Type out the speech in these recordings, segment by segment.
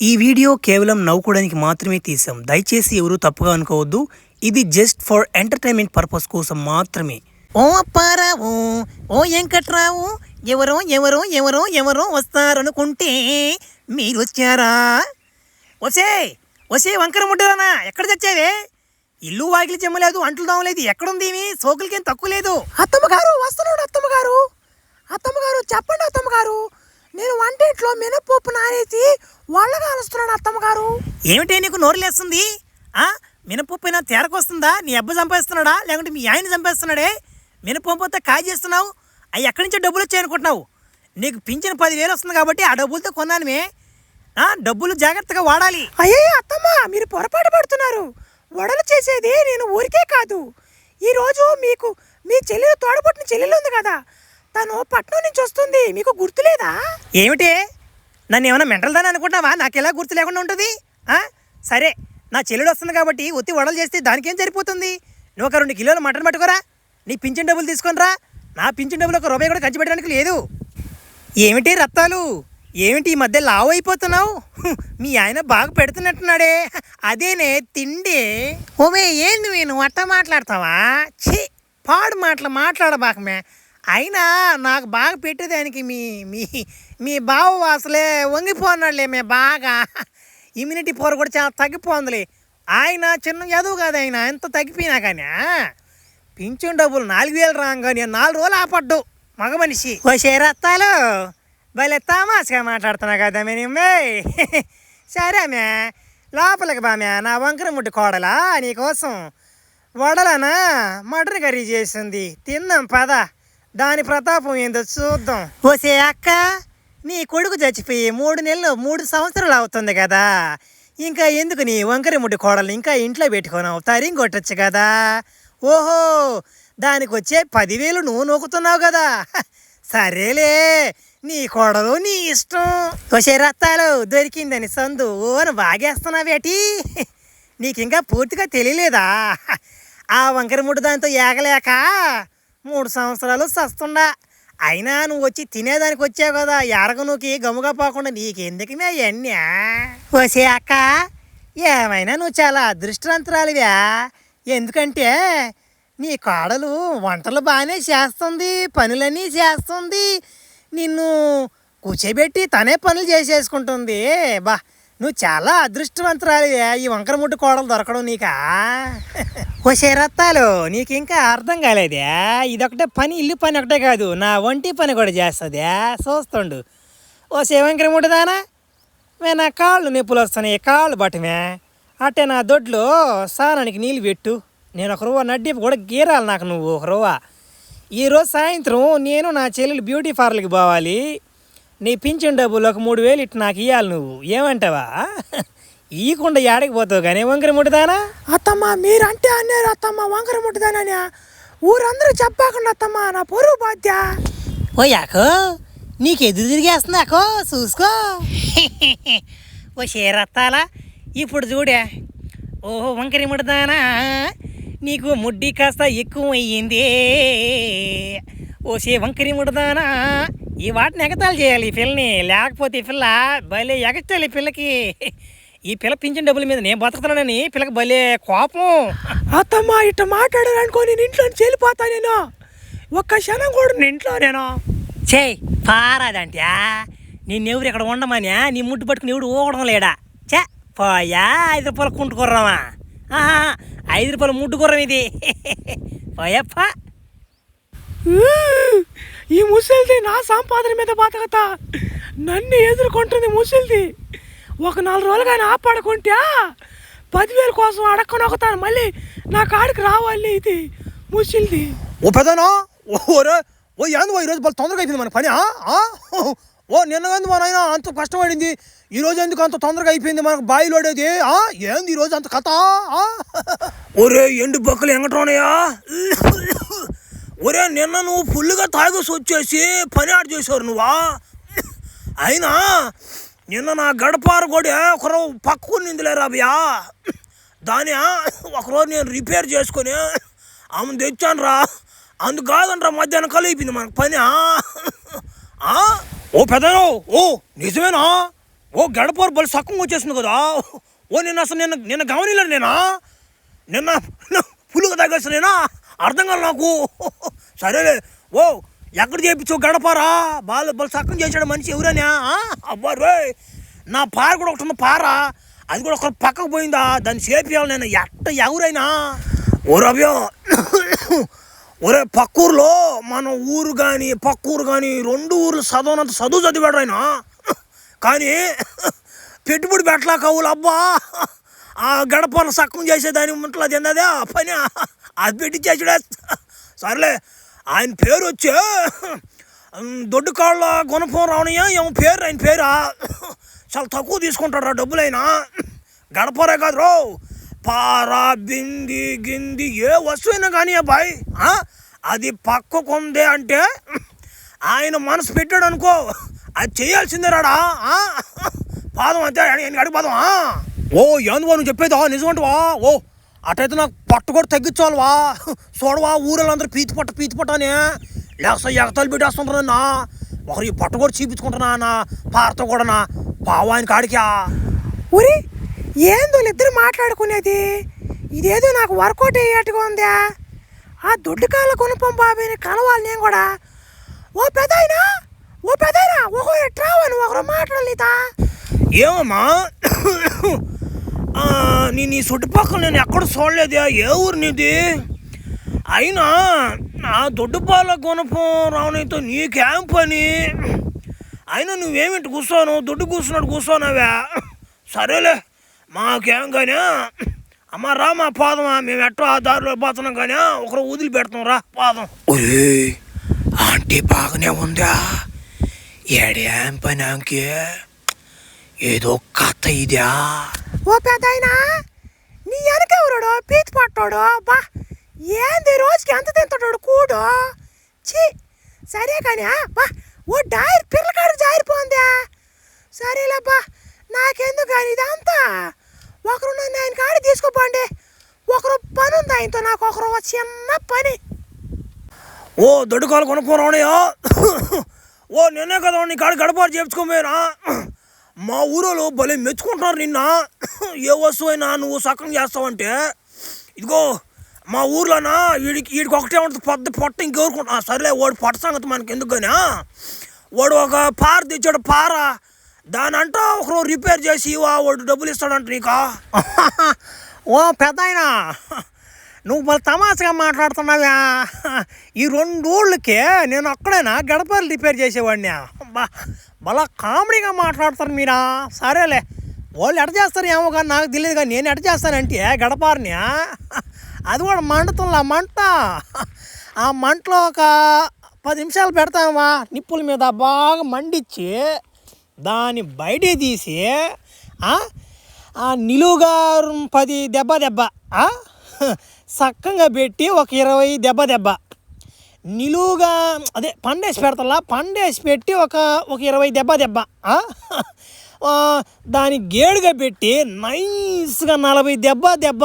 ఈ వీడియో కేవలం నవ్వుకోవడానికి మాత్రమే తీసాం. దయచేసి ఎవరు తప్పుగా అనుకోవద్దు. ఇది జస్ట్ ఫర్ ఎంటర్టైన్మెంట్ పర్పస్ కోసం మాత్రమే. ఓ అప్పారావు, ఓ వెంకట్రావు, ఎవరో ఎవరో ఎవరో ఎవరో వస్తారనుకుంటే మీరు వచ్చారా? వసే వసే వంకర ముడ్డరానా, ఎక్కడ చచ్చావే? ఇల్లు వాకిలి చెమ్మలేదు, అంట్లు దామలేదు, ఎక్కడుంది ఇవి? సోకులకేం తక్కువ లేదు. అత్తమ్మగారు వస్తున్నాడు. అత్తమ్మగారు అత్తమ్మగారు చెప్పండి అత్తమ్మగారు, నేను వంటింట్లో మినపప్పు నానేసి వాళ్ళ కాలుస్తున్నాను అత్తమ్మగారు. ఏమిటే నీకు నోరులేస్తుంది? మినపప్పు అయినా తేరకొస్తుందా? నీ అబ్బ చంపేస్తున్నాడా లేకుంటే మీ ఆయన చంపేస్తున్నాడే? మినపప్పు అంతా కాయ చేస్తున్నావు. అవి ఎక్కడి నుంచో డబ్బులు వచ్చాయనుకుంటున్నావు? నీకు పింఛన్ 10,000 వస్తుంది కాబట్టి ఆ డబ్బులతో కొన్నానుమే. డబ్బులు జాగ్రత్తగా వాడాలి. అయ్యే అత్తమ్మ, మీరు పొరపాటు పడుతున్నారు. వడలు చేసేది నేను ఊరికే కాదు. ఈరోజు మీకు మీ చెల్లెలు, తోడబుట్టిన చెల్లెలు ఉంది కదా, తను పట్నం నుంచి వస్తుంది. మీకు గుర్తులేదా? ఏమిటి, నన్ను ఏమైనా మెంటల్ దాని అనుకుంటున్నావా? నాకు ఎలా గుర్తు లేకుండా ఉంటుంది? సరే, నా చెల్లెడు వస్తుంది కాబట్టి ఒత్తి వడలు చేస్తే దానికేం సరిపోతుంది? నువ్వు ఒక 2 కిలోలు మటన్ పట్టుకోరా, నీ పింఛన్ డబ్బులు తీసుకొని రా. నా పింఛన్ డబ్బులు 1 రూపాయి కూడా ఖర్చు పెట్టడానికి లేదు. ఏమిటి రత్తాలు, ఏమిటి ఈ మధ్య లావు అయిపోతున్నావు? మీ ఆయన బాగా పెడుతున్నట్టున్నాడే, అదేనే తిండి. ఓమే, ఏంది నువ్వు అట్ట మాట్లాడతావా? ఛీ, పాడు మాట్లాడబాకమే. అయినా నాకు బాగా పెట్టేదానికి మీ మీ మీ బావ అసలే వంగిపోన్నాడులే. మే బాగా ఇమ్యూనిటీ పవర్ కూడా చాలా తగ్గిపోందిలే. ఆయన చిన్న చదువు కాదు, ఆయన ఎంత తగ్గిపోయినా కానీ పింఛన్ డబ్బులు 4,000 రాగానే 4 రోజులు ఆపడ్డు మగ మనిషి. వచ్చే రత్తాలు భలే తమాషగా మాట్లాడుతున్నా కదా మేమే. సరే మే, లోపలికి బామ్యా. నా వంకర ముట్టి కోడలా నీకోసం వడలనా మటన్ కర్రీ చేసింది, తిందాం పద. దాని ప్రతాపం ఏందో చూద్దాం. ఓసే అక్క, నీ కొడుకు చచ్చిపోయి 3 నెలలు 3 సంవత్సరాలు అవుతుంది కదా, ఇంకా ఎందుకు నీ వంకరి ముట్టి కోడలు ఇంకా ఇంట్లో పెట్టుకున్నావు? తరిం కొట్టచ్చు కదా. ఓహో, దానికి వచ్చే 10,000 నువ్వు నొక్కుతున్నావు కదా. సరేలే, నీ కోడలు నీ ఇష్టం. వచ్చే రత్తాలు దొరికిందని సందు ఓను బాగేస్తున్నావేటి? నీకు ఇంకా పూర్తిగా తెలియలేదా? ఆ వంకరి ముట్టి దాంతో ఏగలేక 3 సంవత్సరాలు సస్తుండా. అయినా నువ్వు వచ్చి తినేదానికి వచ్చావు కదా, ఎరగనుకి గమ్ముగా పోకుండా నీకెందుకు మే అవన్నీ? వచ్చే అక్క, ఏమైనా నువ్వు చాలా అదృష్టవంతురాలివా. ఎందుకంటే నీ కోడలు వంటలు బాగానే చేస్తుంది, పనులన్నీ చేస్తుంది, నిన్ను కూర్చోబెట్టి తనే పనులు చేసేసుకుంటుంది. బా, నువ్వు చాలా అదృష్టవంతురాలివే. ఈ వంకర ముట్టు కోడలు దొరకడం నీకా? వచ్చే రత్తాలు, నీకు ఇంకా అర్థం కాలేదే. ఇదొకటే పని, ఇల్లు పని ఒకటే కాదు, నా ఒంటి పని కూడా చేస్తుంది. చూస్తుండు. ఓసే వంకర ముట్టుదానా, మే నా కాళ్ళు నొప్పులు వస్తున్నాయి, కాళ్ళు బట్టమే. అట్టే నా దొడ్లో స్నానానికి నీళ్ళు పెట్టు. నేను 1 రూపా నడ్డి కూడా గీరాలి నాకు నువ్వు 1 రూపా. ఈరోజు సాయంత్రం నేను నా చెల్లెలు బ్యూటీ పార్లర్కి పోవాలి. నీ పింఛన్ డబ్బులు 3,000 ఇటు నాకు ఇవ్వాలి. నువ్వు ఏమంటావా? ఈకుండా ఏడకి పోతావు కానీ వంకర ముట్టుదానా. అత్తమ్మ, మీరంటే అన్నారు అత్తమ్మ వంకర ముట్టుదానని. ఊరందరూ చెప్పాకుండా అత్తమ్మ, నా పొరుగు బాధ్య. ఓ యాకో, నీకు ఎదురు తిరిగేస్తుందాకో, చూసుకో. ఓ షేరత్తాలా, ఇప్పుడు చూడే. ఓహో వంకరి ముట్టుదానా, నీకు ముడ్డి కాస్త ఎక్కువ అయ్యింది. ఓ సే వంకరి ముట్టుదానా, ఈ వాటిని ఎగతాలు చేయాలి ఈ పిల్లని, లేకపోతే ఈ పిల్ల భలే ఎగతాలి. ఈ పిల్లకి ఈ పిల్ల పింఛన్ డబ్బుల మీద నేను బతుకుతున్నానని పిల్లకి భలే కోపం. అత్తమ్మ, ఇట్లా మాట్లాడారనుకో నేను ఇంట్లో నుంచి వెళ్ళిపోతా. నేను ఒక్క క్షణం కూడా ఇంట్లో నేను చేయి పారాదంటే నిన్నెవరు ఇక్కడ ఉండమని నీ ముడ్డు పట్టుకుని ఎవడు ఊగడం లేడా? చే పోయా, 5 రూపాయలు కుంటుకుర్రామా? 5 రూపాయలు ముడ్డుకుర్రం ఇది. పోయప్ప, ఈ ముసలిది నా సంపాదన మీద బతకతా, నన్ను ఎదుర్కొంటుంది ముసలిది. ఒక 4 రోజులు కానీ ఆపాడుకుంటా 10,000 కోసం అడక్కనొక్కుతాను. మళ్ళీ నా కాడికి రావాలి ఇది ముసలిది. ఓ పెదనా, ఓ ఏంది ఈరోజు బాగా తొందరగా అయిపోయింది మన పని. ఓ నిన్న ఏంది మా నాయన అంత కష్టపడింది, ఈరోజు ఎందుకు అంత తొందరగా అయిపోయింది మనకు బాయిలోడేది? ఏంది ఈరోజు అంత కథ? ఒరే ఎండు బొక్కలు ఎంగట్రోనయా. ఒరే, నిన్న నువ్వు ఫుల్గా తాగేసి వచ్చేసి పని ఆడ చేసావు నువ్వా. అయినా నిన్న నా గడపార కూడా ఒకరు పక్కకు నిందిలే రాబియా. దాని ఒకరోజు నేను రిపేర్ చేసుకొని ఆమె తెచ్చాను రా. అందుకు కాదనరా మధ్యాహ్నం కల అయిపోయింది మనకు పని. ఓ పెద్దనో, ఓ నిజమేనా? ఓ గడపారు బలి సక్కంగా వచ్చేసింది కదా. ఓ నిన్న అసలు నిన్న గమనిలేదు నిన్న ఫుల్గా తగ్గేసి నేనా అర్థం కాదు నాకు. సరేలే ఓ ఎక్కడ చేయించావు గడపారా బలి సక్కం చేశాడు మనిషి ఎవరైనా. అబ్బా రే నా పార కూడా ఒకటి ఉన్న పార అది కూడా ఒక పక్కకు పోయిందా దాన్ని చేపియాలి నేను ఎవరైనా. ఓ రవ్యో ఒరే పక్కూరులో మన ఊరు కానీ పక్కూరు కానీ 2 ఊర్లు చదవనంత చదువు చదివాడు ఆయన. కానీ పెట్టుబడి పెట్టలా కవులు అబ్బా ఆ గడపను సక్కం చేసేదాని ఉంటలు అది అదే ఆ పని అది పెట్టించేసాడే. సర్లే ఆయన పేరు వచ్చే దొడ్డుకాళ్ళ గుణపం రావణయ్య ఏమో పేరు ఆయన పేరా చాలా తక్కువ తీసుకుంటాడు రా డబ్బులైనా. గడపరే కాదు రో పారా బింది గింది ఏ వస్తువైనా కానీ అబ్బాయి అది పక్కకుంది అంటే ఆయన మనసు పెట్టాడు అనుకో అది చేయాల్సిందే రాడా. పాదం అంతే అడిగి పాదం. ఓ ఏందువా నువ్వు చెప్పేదా నిజమంటవా? ఓ అటైతే నాకు పట్టు కూడా తగ్గించాలివా. చూడవా ఊరలందరూ పీతి పట్ట అని లేక ఎగతాలు పెట్టేస్తుంటారన్నా. ఒకరు ఈ పట్టు కూడా చూపించుకుంటున్నా నా పారతో కూడా పావు ఆయన కాడికా. ఊరి ఏందో ఇద్దరు మాట్లాడుకునేది ఇదేదో నాకు వర్కౌట్ అయ్యేట్టుగా ఉందా. ఆ దొడ్డుకాళ్ళ కొనుపం బాబీని కలవాలి నేను కూడా. ఓ పెదైనా ఒకరు ట్రావని ఒకరు మాట్లాడలేదా? ఏమమ్మా నీ చుట్టుపక్కల నేను ఎక్కడ చూడలేదా? ఏ ఊరు నీది? అయినా నా దొడ్డుపాల గుణపం రావణితో నీకేం పని? అయినా నువ్వేమిటి కూర్చోను దొడ్డు కూర్చోనావా? సరేలే మాకేం కానీ అమ్మ రా మా పాదమా మేము ఎట్టో ఆ దారిలో పోతున్నాం కానీ ఒకరు వదిలి పెడతాం రా పాదం. ఒరే ఆంటీ బాగానే ఉందా? ఏడేం పని ఆంకి ఏదో కథ ఇదా? ఓ పెద్దయినా నీ వెనకెవరాడు పీతి పట్టాడు బా ఏంది రోజుకి ఎంత తింటాడు కూడు చి. సరే కానీ బా ఓ డైర్ పిల్లకాడు జారిపోందా. సరేలేబ్బా నాకెందుకు కానీ ఇదంతా ఒకరు నన్ను ఆయన కాడి తీసుకోపోండి. ఒకరు పని ఉంది ఆయనతో నాకు ఒకరు చిన్న పని. ఓ దొడ్డుకాలు కొనుక్కోరావణయ్యా ఓ నిన్నే కదా నీ కాడ గడపాటు చేయించుకోపోయినా. మా ఊరోళ్ళు భలే మెచ్చుకుంటున్నారు నిన్న. ఏ వస్తువు అయినా నువ్వు సక్కం చేస్తావంటే ఇదిగో మా ఊర్లోనా వీడికి ఒకటే ఉంటుంది పెద్ద పొట్ట ఇంకెవరుకుంటా. సరేలే వాడు పొట్ట సంగతి మనకి ఎందుకు కానీ వాడు ఒక పార తెచ్చాడు పార దానంట ఒకరు రిపేర్ చేసి వాడు డబ్బులు ఇస్తాడంట నీకా. ఓ పెద్దాయనా నువ్వు మళ్ళీ తమాషగా మాట్లాడుతున్నావా? ఈ 2 ఊళ్ళకే నేను ఒక్కడైనా గడపలు రిపేర్ చేసేవాడిని. మళ్ళా కామెడీగా మాట్లాడతారు మీరా. సరేలే వాళ్ళు ఎట చేస్తారు ఏమో కానీ నాకు తెలియదు కానీ నేను ఎట చేస్తానంటే గడపారిని అది కూడా మండుతుందా మంట. ఆ మంటలో ఒక 10 నిమిషాలు పెడతామా నిప్పుల మీద బాగా మండిచ్చి దాన్ని బయట తీసి నిలువుగా 10 దెబ్బ సక్కంగా పెట్టి ఒక 20 దెబ్బ నిలువుగా అదే పండేసి పెడతా పండేసి పెట్టి ఒక 20 దెబ్బ దాని గేడుగా పెట్టి నైస్గా 40 దెబ్బ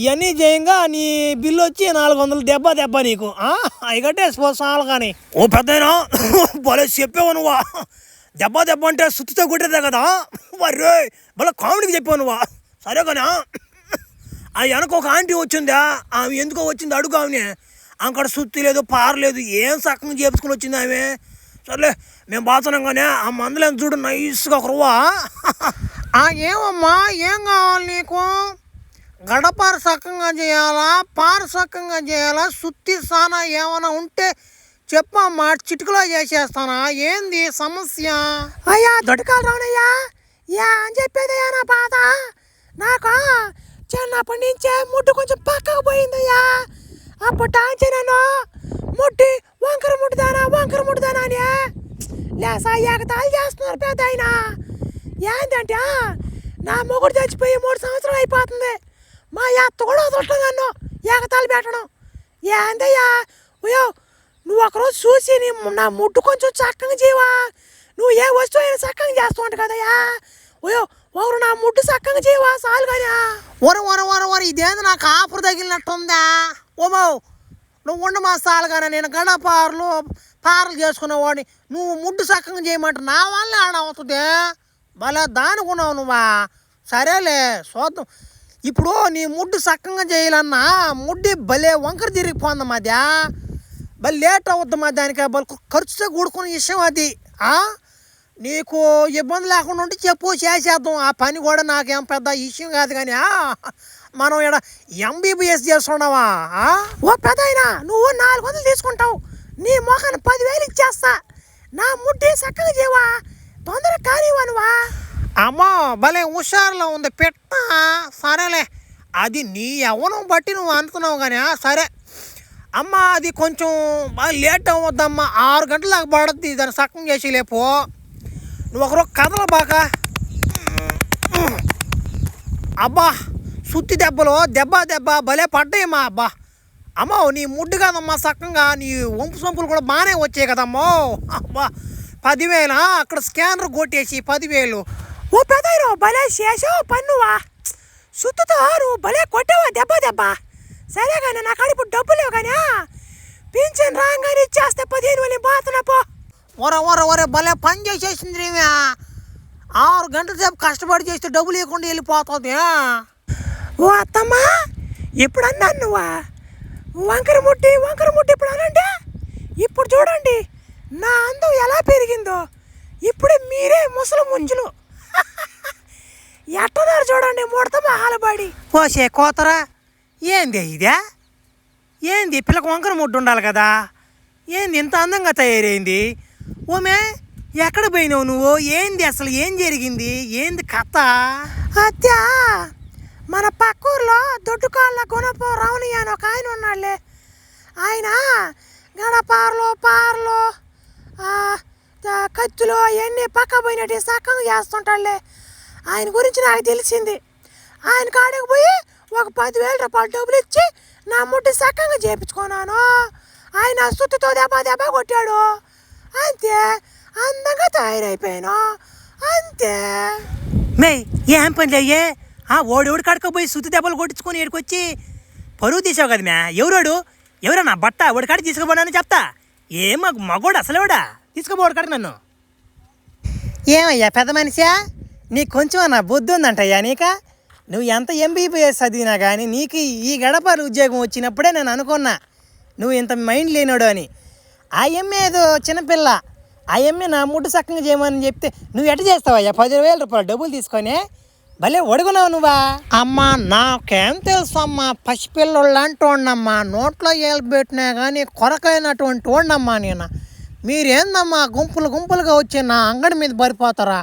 ఇవన్నీ చేయంగా నీ బిల్లు వచ్చి 400 దెబ్బ నీకు అవి కట్టేసిపోసాలు కానీ. ఓ పెద్దయినా భలే చెప్పావు నువ్వా. దెబ్బ అంటే సుత్తితో కొట్టేదే కదా మరే భలే కామెడీకి చెప్పావు నువ్వా. సరే కానీ ఆ వెనక ఒక ఆంటీ వచ్చిందా ఆమె ఎందుకో వచ్చింది అడుగు ఆమె. అక్కడ సుత్తి లేదు పారలేదు ఏం సక్కగా చేపించుకుని వచ్చింది ఆమె. సర్లే మేము బాతున్నాం కానీ ఆ మందులేం చూడు నైస్గా ఒక రువ్వా. ఏమమ్మా ఏం కావాలి నీకు? గడపార సక్కంగా చేయాలా పార సక్కంగా చేయాలా సుత్తి సానా ఏమైనా ఉంటే చెప్పమ్మా చిటుకులో చేసేస్తానా ఏంది సమస్య? అయ్యా దొడ్డుకాలు రావణయ్యా అని చెప్పేదయ్యా నా బాధ. నాకు చిన్నప్పటి నుంచే ముడ్డు కొంచెం పక్కకు పోయిందయ్యా. అప్పుడు టాంచి నేను వంకర ముట్టుదానా అని లేసా ఎగతాలు చేస్తున్నారు పెద్ద ఆయన. ఏంటంటే నా మొగుడు చచ్చిపోయి 3 సంవత్సరాలు అయిపోతుంది. మా అత్త కూడా వదలటం నన్ను ఎగతాలు పెట్టడం. ఏందయ్యా అయ్యో నువ్వు ఒకరోజు చూసి నా ముడ్డు కొంచెం చక్కగా చేయవా. నువ్వు ఏ వస్తువు అయినా చక్కగా చేస్తూ ఉంటా కదయ్యా. అయ్యో ఒకరు నా ముడ్డు చక్కగా చేయవా చాలు కానీ. ఒర ఇదేంది నాకు ఆఫర్ తగిలినట్టుందా? ఓమో నువ్వు ఉండు మా సాలుగానే నేను పారలు చేసుకునేవాడిని. నువ్వు ముడ్డు చక్కగా చేయమంటే నా వల్ల ఆడ అవుతుంది. భలే దానుకున్నావు నువ్వా. సరేలే చూద్దాం. ఇప్పుడు నీ ముడ్డు చక్కగా చేయాలన్నా ముడ్డి భలే వంకర తిరిగిపోంది మధ్య. భలే లేట్ అవుద్ది మా దానికి. ఖర్చుతో కూడుకున్న విషయం అది. నీకు ఇబ్బంది లేకుండా ఉంటే చెప్పు, చేసేద్దాం. ఆ పని కూడా నాకేం పెద్ద విషయం కాదు. కానీ మనం ఇక్కడ ఎంబీబీఎస్ చేస్తున్నావా? ఓ పెద్దాయనా, నువ్వు 400 తీసుకుంటావు, నీ మొఖాన్ని 10,000 ఇచ్చేస్తా. నా ముడ్డి చక్కగా చేయవా, తొందరగా కానివ్వనువా. అమ్మో భలే హుషారులో ఉంది పెట్ట. సరేలే, అది నీ యవ్వనం బట్టి నువ్వు అనుకున్నావు కానీ సరే అమ్మ. అది కొంచెం బాగా లేట్ అవ్వద్దమ్మా, 6 గంటల దాకా పడుద్ది దాన్ని సక్కం చేసి లేపో. నువ్వు ఒకరోజు కథలు బాగా. అబ్బా సుత్తి దెబ్బలు దెబ్బ భలే పడ్డాయమ్మా. అబ్బా అమ్మో నీ ముడ్డు కాదమ్మా చక్కగా, నీ వంపు సొంపులు కూడా బాగానే వచ్చాయి కదమ్మో. అబ్బా 10,000 అక్కడ స్కానర్ కొట్టేసి 10,000. ఓ పెదాయిరో భలే చేసావు పన్నువా. సుత్తుతో నువ్వు భలే కొట్టావా దెబ్బ. సరే కానీ నా కాడ ఇప్పుడు డబ్బులు లేవు కానీ పింఛన్ రాగానే ఇచ్చేస్తే 15,000 బాతున్నా పో. ఒరే భలే పని చేసేసింది రేమే. 6 గంటల సేపు కష్టపడి చేస్తే డబ్బులు ఇవ్వకుండా వెళ్ళిపోతుంది. ఓ అత్తమ్మా, ఇప్పుడు అన్నాను నువ్వా వంకర ముట్టి ఇప్పుడు అనంటే. ఇప్పుడు చూడండి నా అందం ఎలా పెరిగిందో. ఇప్పుడు మీరే ముసలి ముంజులు ఎట్టదారు చూడండి ముడత మహాలబడి. పోసే కోతరా ఏంది ఇదే? ఏంది పిల్లకి వంకర ముడ్డు ఉండాలి కదా, ఏంది ఇంత అందంగా తయారైంది? ఓమే ఎక్కడ పోయినావు నువ్వు? ఏంది అసలు ఏం జరిగింది? ఏంది కథ? అత్యా మన పక్కూరులో దొడ్డుకాళ్ళ గుణపో రావణయ్య అని ఒక ఆయన ఉన్నాడులే. ఆయన గడపార్లు పార్లు కత్తులు అవన్నీ పక్క పోయినట్టు సక్కగా చేస్తుంటాడులే. ఆయన గురించి నాకు తెలిసింది. ఆయన కాడికి పోయి ఒక 10,000 రూపాయలు డబ్బులు ఇచ్చి నా ముట్టి సక్కగా చేయించుకున్నాను. ఆయన సుత్తుతో దెబ్బ కొట్టాడు అంతే, అందంగా తయారైపోయాను అంతే. మే ఏం పని అయ్యే? ఓడి కాడకపోయి సుత్తి దెబ్బలు కొట్టించుకొని ఏడుకొచ్చి పరువు తీసావు కదా మ్యా. ఎవరా నా బట్ట ఓడి కాడికి తీసుకుపోనాను చెప్తా. ఏం మగోడు అసలేవాడా? తీసుకుపోడు కాడికి నన్ను. ఏమయ్యా పెద్ద మనిషా, నీకు కొంచెం నా బుద్ధి ఉందంటయ్యా నీక. నువ్వు ఎంత ఎంబీబీఎస్ చదివినా కానీ నీకు ఈ గడపలు ఉద్యోగం వచ్చినప్పుడే నేను అనుకున్నా నువ్వు ఇంత మైండ్ లేనాడు అని. ఆ ఎమ్మె ఏదో చిన్నపిల్ల, ఆ ఎమ్మె నా ముడ్డు చక్కగా చేయమని చెప్తే నువ్వు ఎట్ట చేస్తావయ్యా 10,000 రూపాయలు డబ్బులు తీసుకొని? భలే ఒడుగున్నావు నువ్వా. అమ్మా నాకేం తెలుసు అమ్మా, పసిపిల్లలు లాంటి వాడినమ్మా, నోట్లో ఏళ్ళు పెట్టినా కానీ కొరకైనటువంటి వాడినమ్మా నేను. మీరేందమ్మా గుంపులుగా వచ్చి నా అంగడి మీద పడిపోతారా?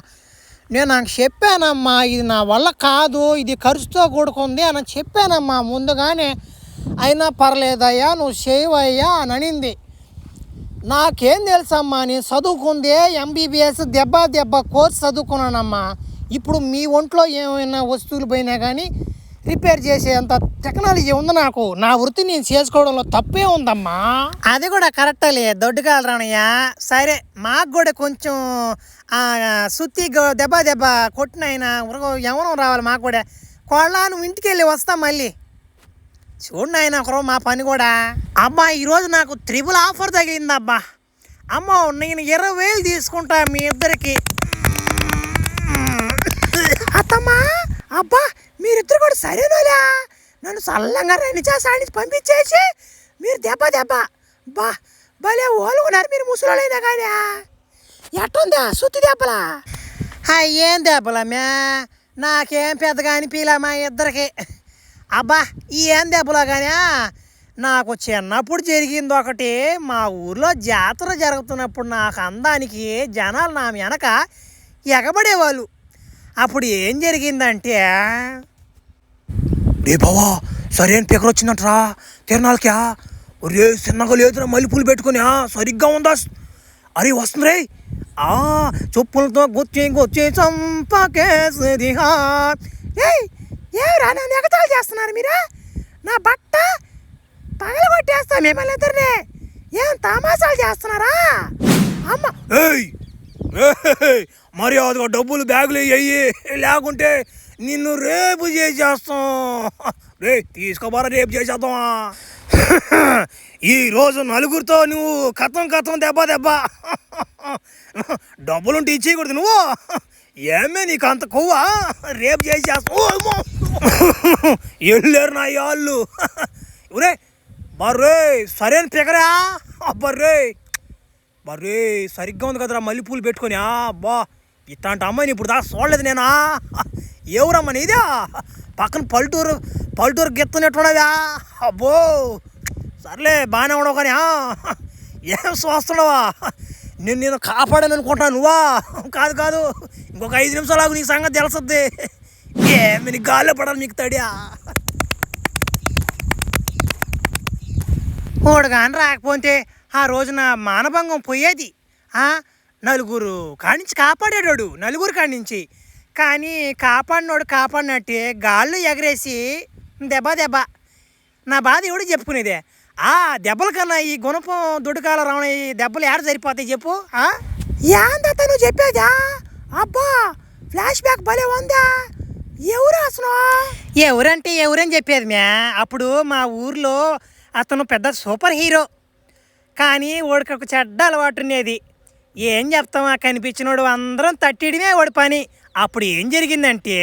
నేను నాకు చెప్పానమ్మా, ఇది నా వల్ల కాదు, ఇది ఖర్చుతో కూడుకుంది అని చెప్పానమ్మా ముందుగానే. అయినా పర్లేదయ్యా నువ్వు చేయవయ్యా అని అనింది. నాకేం తెలుసమ్మా, నేను చదువుకుంది ఎంబీబీఎస్ దెబ్బ కోర్స్ చదువుకున్నానమ్మా. ఇప్పుడు మీ ఒంట్లో ఏమైనా వస్తువులు పోయినా కానీ రిపేర్ చేసేంత టెక్నాలజీ ఉంది నాకు. నా వృత్తి నేను చేసుకోవడంలో తప్పే ఉందమ్మా. అది కూడా కరెక్టలే దొడ్డుకాలరానయ్య. సరే మాకు కూడా కొంచెం సుత్తి దెబ్బ కొట్టినైనా ఎవరం రావాలి మాకు కూడా. కోళ్ళ నువ్వు ఇంటికి వెళ్ళి వస్తా మళ్ళీ. చూడండి ఆయన ఒకరో మా పని కూడా. అబ్బా ఈరోజు నాకు 3 ఆఫర్ తగిలిందబ్బా. అమ్మో నేను 20,000 తీసుకుంటా మీ ఇద్దరికి. అత్తమ్మా అబ్బా మీరిద్దరు కూడా సరేనోలే. నన్ను చల్లంగా 2 చేసి పంపించేసి మీరు దెబ్బ బా భలే ఓలుకున్నారు మీరు ముసలోళ్ళైనా కానీ. ఎట్టుందా సుత్తి దెబ్బలా? ఏం దెబ్బలా మ్యా, నాకేం పెద్దగా అనిపించలే మా ఇద్దరికి. అబ్బా ఈ ఏం దెబ్బలో కానీ నాకు చిన్నప్పుడు జరిగింది ఒకటి. మా ఊర్లో జాతర జరుగుతున్నప్పుడు నాకు అందానికి జనాలు నా వెనక ఎగబడేవాళ్ళు. అప్పుడు ఏం జరిగిందంటే, రే బావా సరైన పికర్ వచ్చిందంటరా తిరణాలకి. రే చిన్నగా లేదురా మల్లెపూలు పెట్టుకుని సరిగ్గా ఉందా? అరే వస్తుంది రే. చెప్పులతో గుచ్చి చంపకేసిదిహా. ఏరా నన్ను ఎగతాళి చేస్తున్నారు మీరా? నా బట్ట పగలగొట్టేస్తా మిమ్మల్ని ఇద్దరిని. ఏం తమాషాలు చేస్తున్నారా? అమ్మ మర్యాదగా డబ్బులు బ్యాగులు అయ్యి, లేకుంటే నిన్ను రేపు చేసేస్తాం. రే తీసుకోబారా, రేపు చేసేద్దామా? ఈరోజు నలుగురితో నువ్వు కథం దెబ్బ డబ్బులుంటే ఇచ్చేయకూడదు నువ్వు. ఏమే నీకు అంత కొవ్వా రేపు చేసేస్తా వెళ్ళారు నా వాళ్ళు ఒరే బర్రే సరైన పిగరా బర్రే సరిగ్గా ఉంది కదరా మల్లెపూలు పెట్టుకొని అబ్బా ఇట్లాంటి అమ్మాయిని ఇప్పుడు దాకా చూడలేదు నేనా ఎవరమ్మా నీదా పక్కన పల్లెటూరు గెత్తున్నట్టున్నావా అబ్బో సర్లే బాగానే ఉండవు కానీ ఏం చూస్తున్నావా నేను కాపాడాను అనుకుంటా నువ్వా కాదు ఇంకొక 5 నిమిషాలు ఆగు నీ సంగతి తెలుస్తుంది ఏమి నీ గాల్లో పడాలి మీకు తడియా ఓడు కానీ రాకపోతే ఆ రోజున మానభంగం పోయేది నలుగురు కానించి కాపాడాడు నలుగురు కానించి కానీ కాపాడినట్టే గాల్లో ఎగరేసి దెబ్బ నా బాధ ఎవడు చెప్పుకునేదే దెబ్బల కన్నా ఈ గుణపం దుడ్డుకాల రావణ ఈ దెబ్బలు ఏడ సరిపోతాయి చెప్పు ఏందత నువ్వు చెప్పేదా అబ్బా ఫ్లాష్ బ్యాక్ భలే ఉందా ఎవరు అసలు ఎవరంటే ఎవరని చెప్పేది మ్యా అప్పుడు మా ఊర్లో అతను పెద్ద సూపర్ హీరో కానీ వాడికి ఒక చెడ్డ అలవాటు ఉండేది ఏం చెప్తామా కనిపించినోడు అందరం తట్టిడమే వాడి పని అప్పుడు ఏం జరిగిందంటే